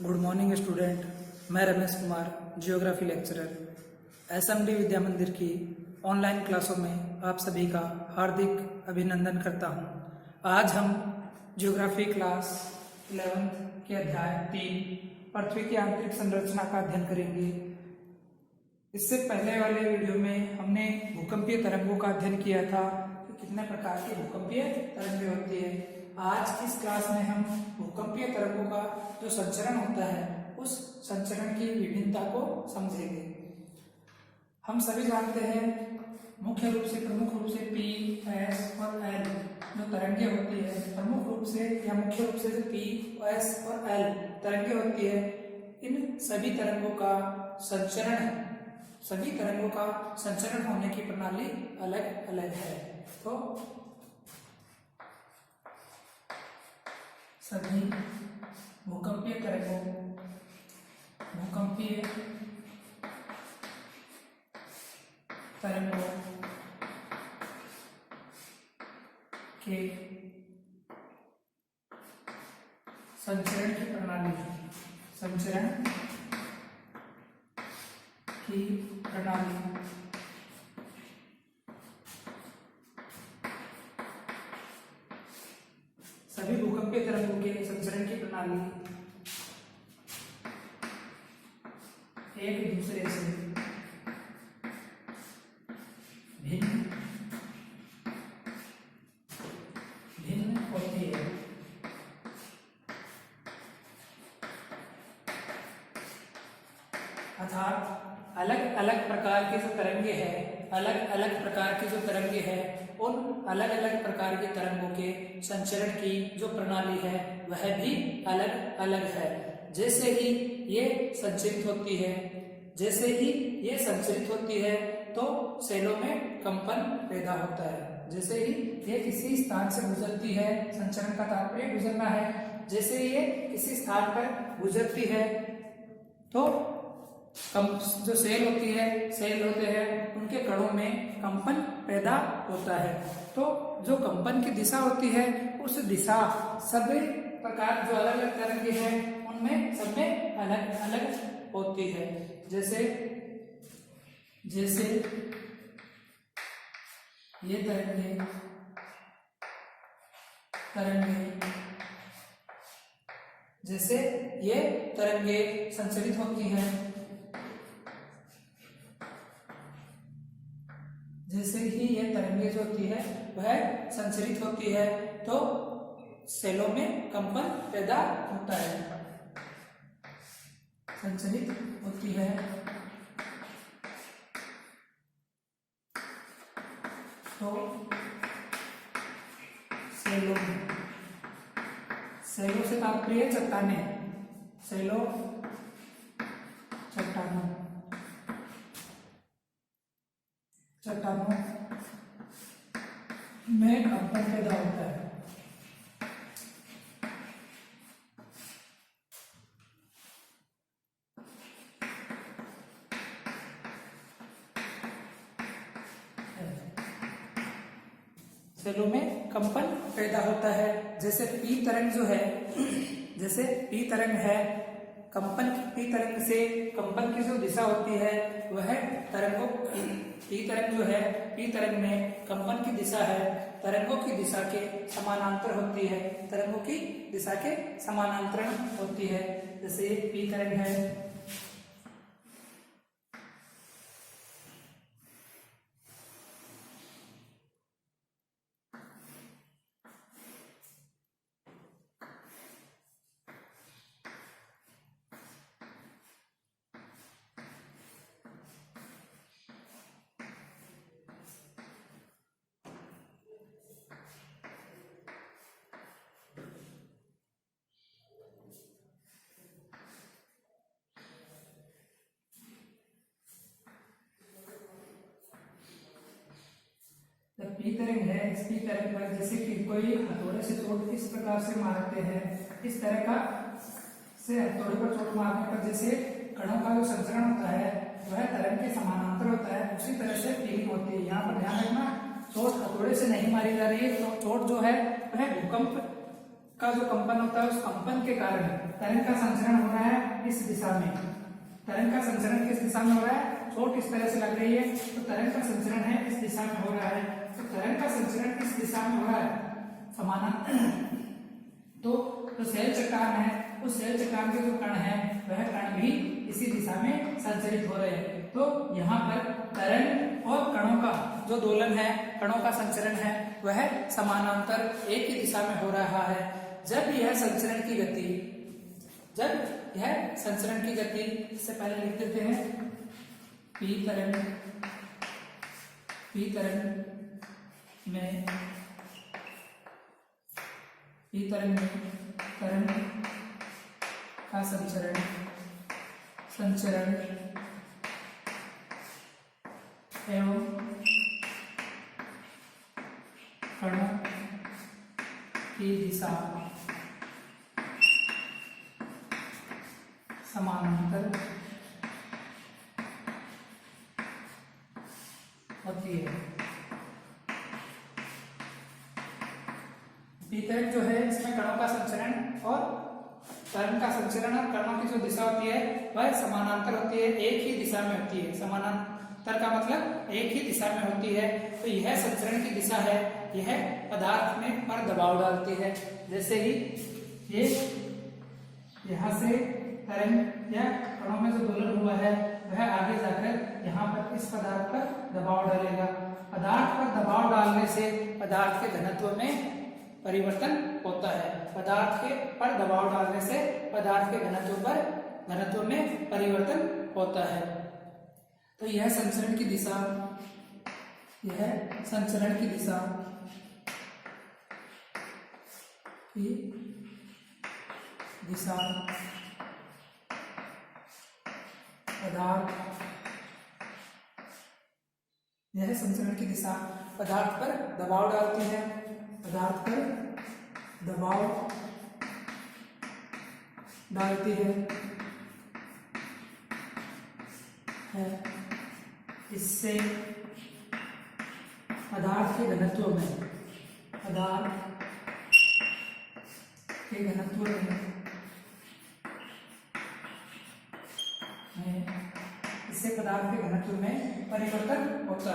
Good morning student. मैं Ramesh Kumar, geography lecturer, SMD Vidya Mandir की online क्लासों में आप सभी का हार्दिक अभिनंदन करता हूं। आज हम जियोग्राफी क्लास 11 के अध्याय 3 पृथ्वी की आंतरिक संरचना का अध्ययन करेंगे। इससे पहले वाले वीडियो में हमने भूकंपीय तरंगों का अध्ययन किया था कि कितने प्रकार की भूकंपीय तरंगें होती है। आज इस क्लास में हम भूकंपीय तरंगों का जो संचरण होता है उस संचरण की विभिन्नता को समझेंगे। हम सभी जानते हैं मुख्य रूप से प्रमुख रूप से P, S और L जो तरंगे होती है, प्रमुख रूप से या मुख्य रूप से जो P, S और L तरंगे होती है, इन सभी तरंगों का संचरण होने की प्रणाली अलग अलग है। तो सभी भूकंपीय तरंगों के संचरण की प्रणाली सभी भूकंपीय तरंगों के संचरण की प्रणाली एक दूसरे से भिन्न होती है। अर्थात अलग अलग प्रकार के जो तरंगे हैं, उन अलग अलग प्रकार की तरंगों के संचरण की जो प्रणाली है वह भी अलग अलग है। जैसे ही ये संचरित होती है तो सेलों में कंपन पैदा होता है। जैसे ही ये किसी स्थान से गुजरती है, संचरण का तात्पर्य गुजरना है, जैसे ही ये किसी स्थान पर गुजरती है तो जो सेल होते हैं उनके कणों में कंपन पैदा होता है। तो जो कंपन की दिशा होती है उस दिशा सभी प्रकार जो अलग अलग तरंगे हैं उनमें सब में अलग अलग होती है। जैसे ये तरंगे संचरित होती हैं, जैसे ही ये तरंगे जो होती है वह संचरित होती है तो सेलों में कंपन पैदा होता है, संचरित होती है तो सेलों से तात्पर्य चट्टानों में कंपन पैदा होता है। सेलों में कंपन पैदा होता है। जैसे P तरंग है, P तरंग से कंपन की जो दिशा होती है वह P तरंग में कंपन की दिशा है तरंगों की दिशा के समानांतर होती है। जैसे P तरंग है, P तरंग है, इस P तरंग पर जैसे कि कोई हथौड़े से चोट इस प्रकार से मारते हैं, इस तरह का से हथौड़े पर चोट मारने पर जैसे कणों का जो संचरण होता है वह तरंग के समानांतर होता है, उसी तरह से फीलिंग होती है। यहाँ पर ध्यान रखना, चोट हथौड़े से नहीं मारी जा रही है, तो चोट जो है वह भूकंप का जो कंपन होता है उस कंपन के कारण तरंग का संचरण हो रहा है इस दिशा में। तरंग का संचरण किस दिशा में हो रहा है? चोट इस तरह से लग रही है तो तरंग का संचरण है इस दिशा में हो रहा है। तो तरंग का संचरण किस दिशा में हो रहा है? समानांतर। तो जो शैल चट्टान है उस शैल चट्टान के जो कण है वह कण भी इसी दिशा में संचरित हो रहे हैं। तो यहाँ पर तरंग और कणों का जो दोलन है, कणों का संचरण है, वह समानांतर एक ही दिशा में हो रहा है। जब यह संचरण की गति इससे पहले लिख देते हैं पी तरंग में तरंग का संचरण एवं कणों की दिशा समानांतर होती है। तरंग जो है इसमें कणों का संचरण और तरंग का संचरण और कणों की जो दिशा होती है वह समानांतर होती है, एक ही दिशा में होती है। समानांतर का मतलब एक ही दिशा में होती है। तो यह संचरण की दिशा है, यह पदार्थ में पर दबाव डालती है। जैसे ही ये यहाँ से तरंग या कणों में जो दोलन हुआ है वह आगे जाकर यहाँ पर इस पदार्थ पर दबाव डालेगा। पदार्थ पर दबाव डालने से पदार्थ के घनत्व में परिवर्तन होता है। पदार्थ के पर दबाव डालने से पदार्थ के घनत्व में परिवर्तन होता है। तो यह संचरण की दिशा पदार्थ पर दबाव डालती है। इससे पदार्थ के घनत्व में परिवर्तन होता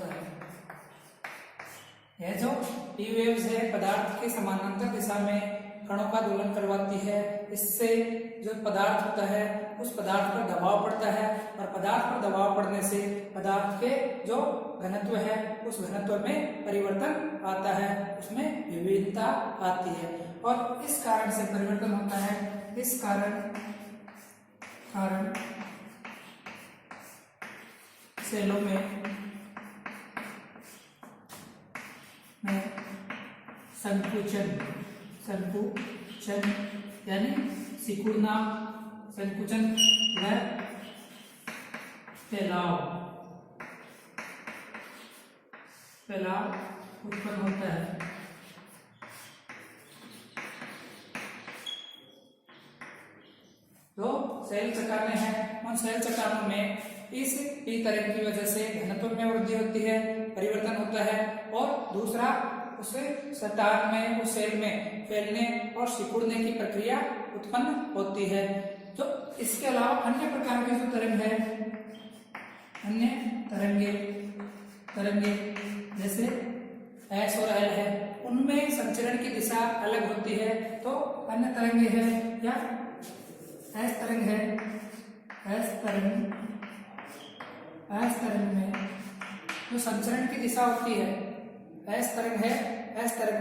है। यह जो पी वेव्स है पदार्थ के समानांतर दिशा में कणों का दोलन करवाती है। इससे जो पदार्थ होता है उस पदार्थ पर दबाव पड़ता है और पदार्थ पर दबाव पड़ने से पदार्थ के जो घनत्व है उस घनत्व में परिवर्तन आता है, उसमें विविधता आती है और इस कारण से परिवर्तन होता है। इस कारण सेलों में संकुचन यानी सिकुड़ना, संकुचन व फैलाव उत्पन्न होता है। जो शैल चट्टानें हैं उन शैल चट्टानों में इस पी तरंग की वजह से घनत्व में वृद्धि होती है, परिवर्तन होता है और दूसरा उसे चट्टान में उस शैल में फैलने और सिकुड़ने की प्रक्रिया उत्पन्न होती है। तो इसके अलावा अन्य प्रकार के जो तरंग है, अन्य तरंगे जैसे एस और एल है, उनमें संचरण की दिशा अलग होती है। तो अन्य तरंगे है या एस तरंग है, एस तरंग में जो संचरण की दिशा होती है, एस तरंग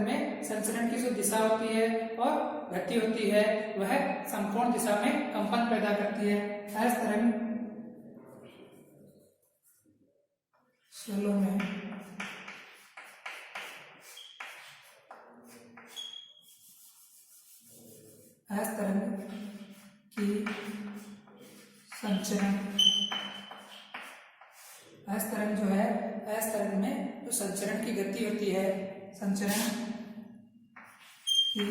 में संचरण की जो दिशा होती है और गति होती है वह समकोण दिशा में कंपन पैदा करती है। एस तरंग शैलों में एस तरंग की संचरण, एस तरंग जो है, एस तरंग में जो संचरण की गति होती है, संचरण की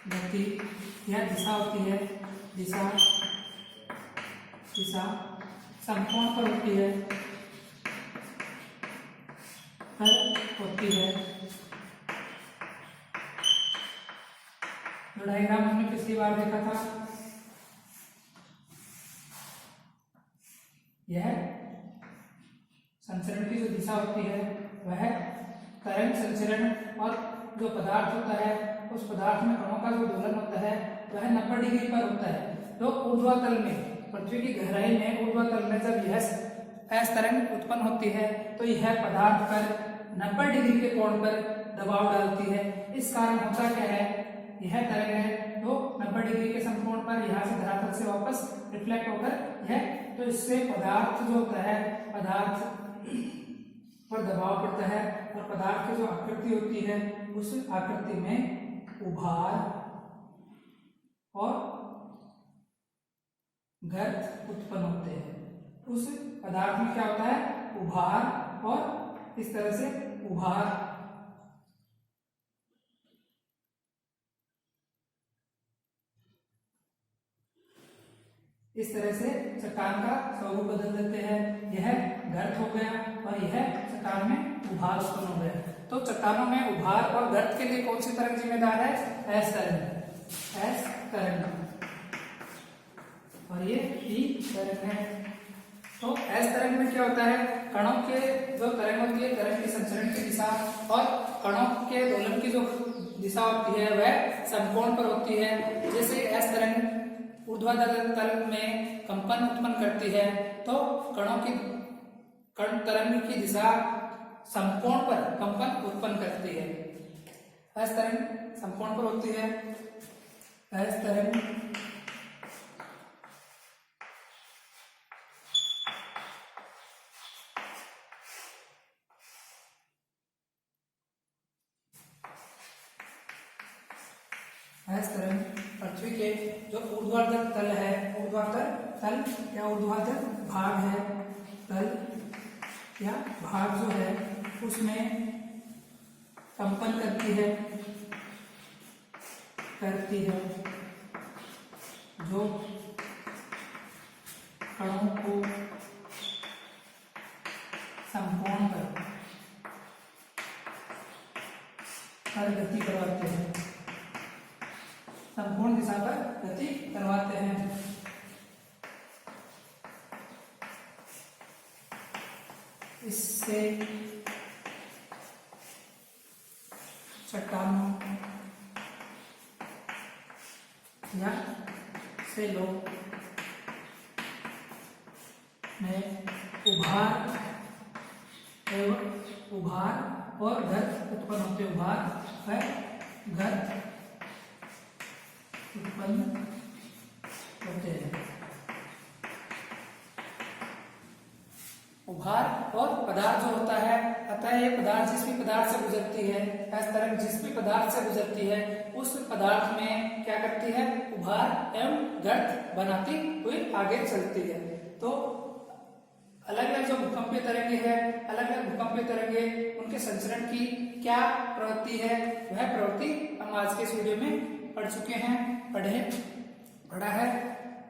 गति या दिशा होती है, दिशा समकोण पर होती है। पर होती है। जो डायग्राम हमने पिछली बार देखा था, यह संचरण की जो दिशा होती है वह तरंग संचरण, और जो पदार्थ होता है उस पदार्थ में कणों का जो दोलन होता है वह 90 डिग्री पर होता है। तो ऊर्ध्वातल में, पृथ्वी की गहराई में ऊर्ध्वातल में जब यह एस तरंग उत्पन्न होती है तो यह पदार्थ पर 90 डिग्री के कोण पर दबाव डालती है। इस कारण होता क्या है, यह तरंग है तो 90 डिग्री के समकोण पर यहाँ से धरातल से वापस रिफ्लेक्ट होकर यह, तो इससे पदार्थ जो होता है, पदार्थ पर दबाव पड़ता है और पदार्थ की जो आकृति होती है उस आकृति में उभार और गर्त उत्पन्न होते हैं। उस पदार्थ में क्या होता है, उभार, और इस तरह से उभार इस तरह से चट्टान का स्वरूप बदल देते हैं। यह गर्त हो गया और यह चट्टान में उभार उत्पन्न हो गया। तो चट्टानों में उभार और गर्त के लिए कौन सी तरंग जिम्मेदार है, एस तरंग, एस तरंग, और ये ई तरंग है। तो एस तरंग में क्या होता है, कणों के जो तरंग होती है, तरंग की संचरण की दिशा और कणों के दोलन की जो दिशा होती है वह समकोण पर होती है। जैसे एस तरंग ऊर्ध्वाधर तल में कंपन उत्पन्न करती है तो कण तरंग की दिशा समकोण पर कंपन उत्पन्न करती है। एस तरंग समकोण पर होती है। एस तरंग पृथ्वी के जो ऊर्ध्वाधर तल है, ऊर्ध्वाधर तल या ऊर्ध्वाधर भाग है, तल या भाग जो है उसमें कंपन करती है जो कणों को समकोण पर गति करवाते हैं, समकोण दिशा पर गति करवाते हैं। इससे चट्टानों या सेलों में उभार और गर्त उत्पन्न होते, उभार है गर्त उत्पन्न होते हैं। उभार और पदार्थ जो होता है, अतः ये पदार्थ जिस भी पदार्थ से गुजरती है, इस तरह जिस भी पदार्थ से गुजरती है उस पदार्थ में क्या करती है, उभार एवं गर्त बनाती हुई आगे चलती है। तो अलग अलग जो भूकंपीय तरंगे है, अलग अलग भूकंपीय तरंगे, उनके संचरण की क्या प्रवृत्ति है, वह प्रवृत्ति हम आज के इस वीडियो में पढ़ चुके हैं, पढ़ा है।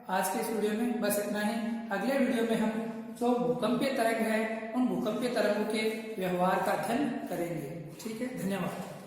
आज के इस वीडियो में बस इतना ही। अगले वीडियो में हम जो भूकंपीय तरंग है उन भूकंपीय तरंगों के व्यवहार का अध्ययन करेंगे। ठीक है, धन्यवाद।